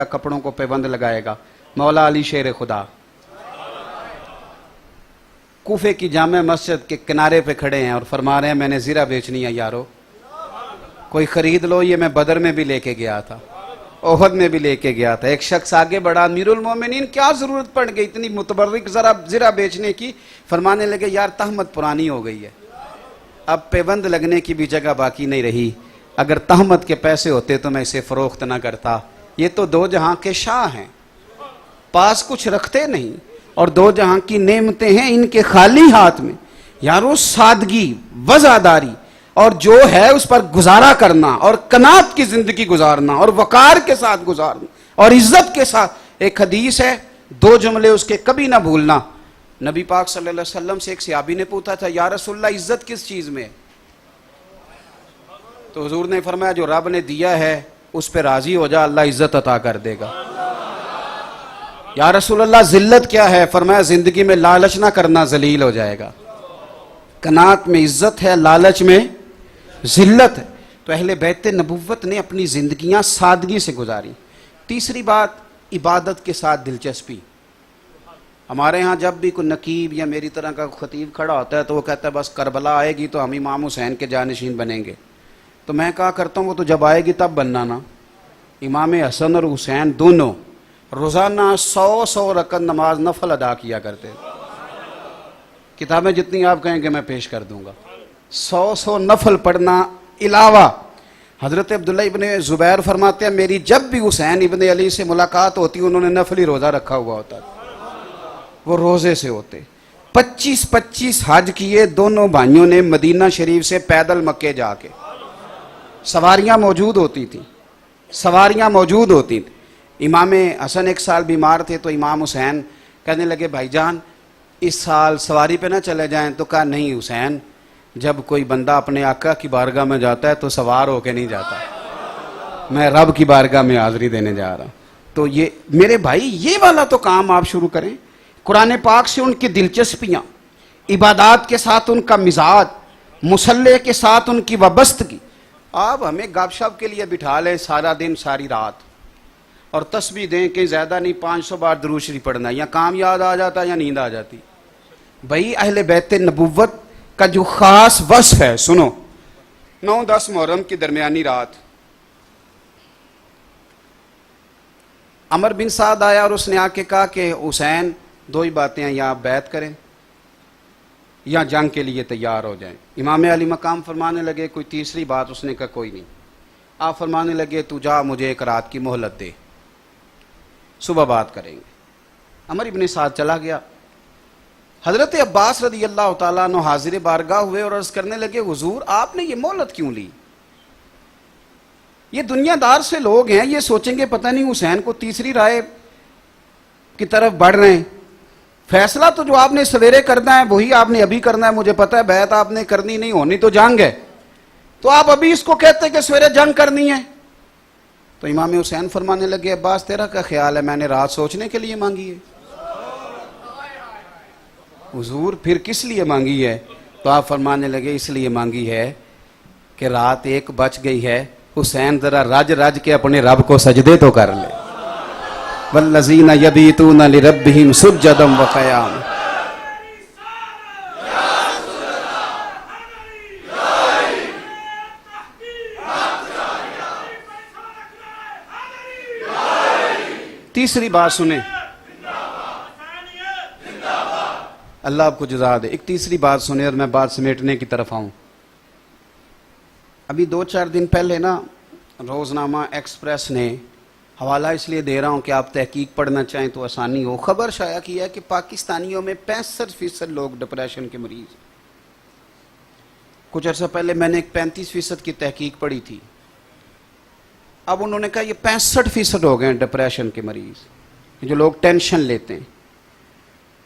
کپڑوں کو پیبند لگائے گا. مولا علی شیر خدا کوفے کی جامع مسجد کے کنارے پہ کھڑے ہیں اور فرما رہے ہیں میں نے زیرہ بیچنی ہے یارو, کوئی خرید لو. یہ میں بدر میں بھی لے کے گیا تھا, احد میں بھی لے کے گیا تھا. ایک شخص آگے بڑھا, امیر المومنین کیا ضرورت پڑ گئی اتنی متبرک زرہ بیچنے کی؟ فرمانے لگے یار تہمت پرانی ہو گئی ہے, اب پیبند لگنے کی بھی جگہ باقی نہیں رہی. اگر تہمت کے پیسے ہوتے تو میں اسے فروخت نہ کرتا. یہ تو دو جہاں کے شاہ ہیں, پاس کچھ رکھتے نہیں, اور دو جہاں کی نعمتیں ہیں ان کے خالی ہاتھ میں. یارو سادگی, وزاداری اور جو ہے اس پر گزارا کرنا, اور قناعت کی زندگی گزارنا, اور وقار کے ساتھ گزارنا, اور عزت کے ساتھ. ایک حدیث ہے, دو جملے اس کے کبھی نہ بھولنا. نبی پاک صلی اللہ علیہ وسلم سے ایک صحابی نے پوچھا تھا یا رسول اللہ عزت کس چیز میں؟ تو حضور نے فرمایا جو رب نے دیا ہے اس پہ راضی ہو جا, اللہ عزت عطا کر دے گا. یا رسول اللہ ذلت کیا ہے؟ فرمایا زندگی میں لالچ نہ کرنا, ذلیل ہو جائے گا. قناعت میں عزت ہے, لالچ میں ذلت ہے. تو اہل بیت نبوت نے اپنی زندگیاں سادگی سے گزاری. تیسری بات, عبادت کے ساتھ دلچسپی. ہمارے ہاں جب بھی کوئی نقیب یا میری طرح کا خطیب کھڑا ہوتا ہے تو وہ کہتا ہے بس کربلا آئے گی تو ہم امام حسین کے جانشین بنیں گے. تو میں کہا کرتا ہوں وہ تو جب آئے گی تب بننا نا. امام حسن اور حسین دونوں روزانہ 100 رکعت نماز نفل ادا کیا کرتے. کتابیں جتنی آپ کہیں گے میں پیش کر دوں گا. 100 نفل پڑھنا علاوہ. حضرت عبداللہ ابن زبیر فرماتے ہیں میری جب بھی حسین ابن علی سے ملاقات ہوتی انہوں نے نفلی روزہ رکھا ہوا ہوتا تھا, وہ روزے سے ہوتے. 25 حج کیے دونوں بھائیوں نے مدینہ شریف سے پیدل مکے جا کے. سواریاں موجود ہوتی تھیں. امام حسن ایک سال بیمار تھے تو امام حسین کہنے لگے بھائی جان اس سال سواری پہ نہ چلے جائیں. تو کہا نہیں حسین, جب کوئی بندہ اپنے آقا کی بارگاہ میں جاتا ہے تو سوار ہو کے نہیں جاتا, میں رب کی بارگاہ میں حاضری دینے جا رہا ہوں. تو یہ میرے بھائی یہ والا تو کام آپ شروع کریں. قرآن پاک سے ان کی دلچسپیاں, عبادات کے ساتھ ان کا مزاج, مصلح کے ساتھ ان کی وابستگی. آپ ہمیں گپ شپ کے لیے بٹھا لیں سارا دن ساری رات اور تسبیح دیں کہ زیادہ نہیں 500 بار درود شریف پڑھنا, یا کام یاد آ جاتا یا نیند آ جاتی. بھائی اہل بیت نبوت کا جو خاص وصف ہے سنو. 9-10 محرم کی درمیانی رات عمر بن سعد آیا اور اس نے آ کے کہا کہ حسین دو ہی باتیں ہیں, یا آپ بیعت کریں یا جنگ کے لیے تیار ہو جائیں. امام علی مقام فرمانے لگے کوئی تیسری بات؟ اس نے کہا کوئی نہیں. آپ فرمانے لگے تو جا مجھے ایک رات کی مہلت دے, صبح بات کریں گے. عمر ابن سعد چلا گیا. حضرت عباس رضی اللہ تعالیٰ عنہ حاضر بارگاہ ہوئے اور عرض کرنے لگے حضور آپ نے یہ مہلت کیوں لی؟ یہ دنیا دار سے لوگ ہیں, یہ سوچیں گے پتہ نہیں حسین کو تیسری رائے کی طرف بڑھ رہے ہیں. فیصلہ تو جو آپ نے سویرے کرنا ہے وہی آپ نے ابھی کرنا ہے. مجھے پتہ ہے بیعت آپ نے کرنی نہیں, ہونی تو جنگ ہے, تو آپ ابھی اس کو کہتے کہ سویرے جنگ کرنی ہے. تو امام حسین فرمانے لگے عباس تیرا کیا خیال ہے, میں نے رات سوچنے کے لیے مانگی ہے. حضور پھر کس لیے مانگی ہے؟ تو آپ فرمانے لگے اس لیے مانگی ہے کہ رات 1 بج گئی ہے, حسین ذرا رج کے اپنے رب کو سجدے تو کر لے. والذین یبیتون لربہم سجدا وقیاما. تیسری بات سنیں, اللہ آپ کو جزا دے. ایک تیسری بات سنیں اور میں بات سمیٹنے کی طرف آؤں. ابھی 2-4 دن پہلے نا روزنامہ ایکسپریس نے, حوالہ اس لیے دے رہا ہوں کہ آپ تحقیق پڑھنا چاہیں تو آسانی ہو, خبر شائع کیا ہے کہ پاکستانیوں میں 65% لوگ ڈپریشن کے مریض. کچھ عرصہ پہلے میں نے ایک 35% کی تحقیق پڑھی تھی. اب انہوں نے کہا یہ 65% ہو گئے ہیں ڈپریشن کے مریض. جو لوگ ٹینشن لیتے ہیں,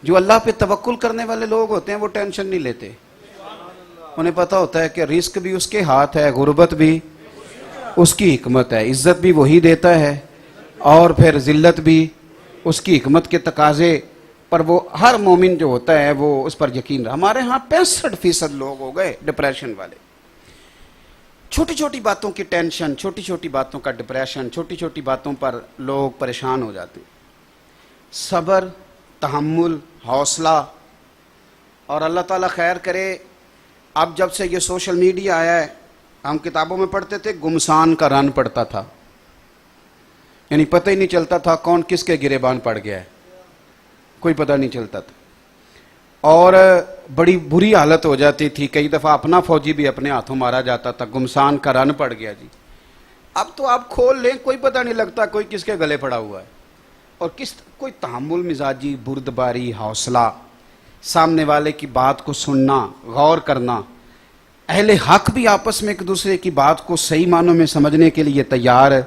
جو اللہ پہ توکل کرنے والے لوگ ہوتے ہیں وہ ٹینشن نہیں لیتے. انہیں پتا ہوتا ہے کہ رزق بھی اس کے ہاتھ ہے, غربت بھی اس کی حکمت ہے, عزت بھی وہی دیتا ہے اور پھر ذلت بھی اس کی حکمت کے تقاضے پر وہ ہر مومن جو ہوتا ہے وہ اس پر یقین رہا. ہمارے ہاں 65% لوگ ہو گئے ڈپریشن والے. چھوٹی چھوٹی باتوں کی ٹینشن، چھوٹی چھوٹی باتوں کا ڈپریشن، چھوٹی چھوٹی باتوں پر لوگ پریشان ہو جاتے ہیں. صبر، تحمل، حوصلہ. اور اللہ تعالیٰ خیر کرے، اب جب سے یہ سوشل میڈیا آیا ہے، ہم کتابوں میں پڑھتے تھے گمسان کا رن پڑتا تھا، یعنی پتہ ہی نہیں چلتا تھا کون کس کے گریبان پڑ گیا ہے، کوئی پتہ نہیں چلتا تھا، اور بڑی بری حالت ہو جاتی تھی. کئی دفعہ اپنا فوجی بھی اپنے ہاتھوں مارا جاتا تھا، گمسان کا رن پڑ گیا جی. اب تو آپ کھول لیں کوئی پتہ نہیں لگتا کوئی کس کے گلے پڑا ہوا ہے. اور کوئی تحمل مزاجی، بردباری، حوصلہ، سامنے والے کی بات کو سننا، غور کرنا. اہل حق بھی آپس میں ایک دوسرے کی بات کو صحیح معنوں میں سمجھنے کے لیے تیار ہے.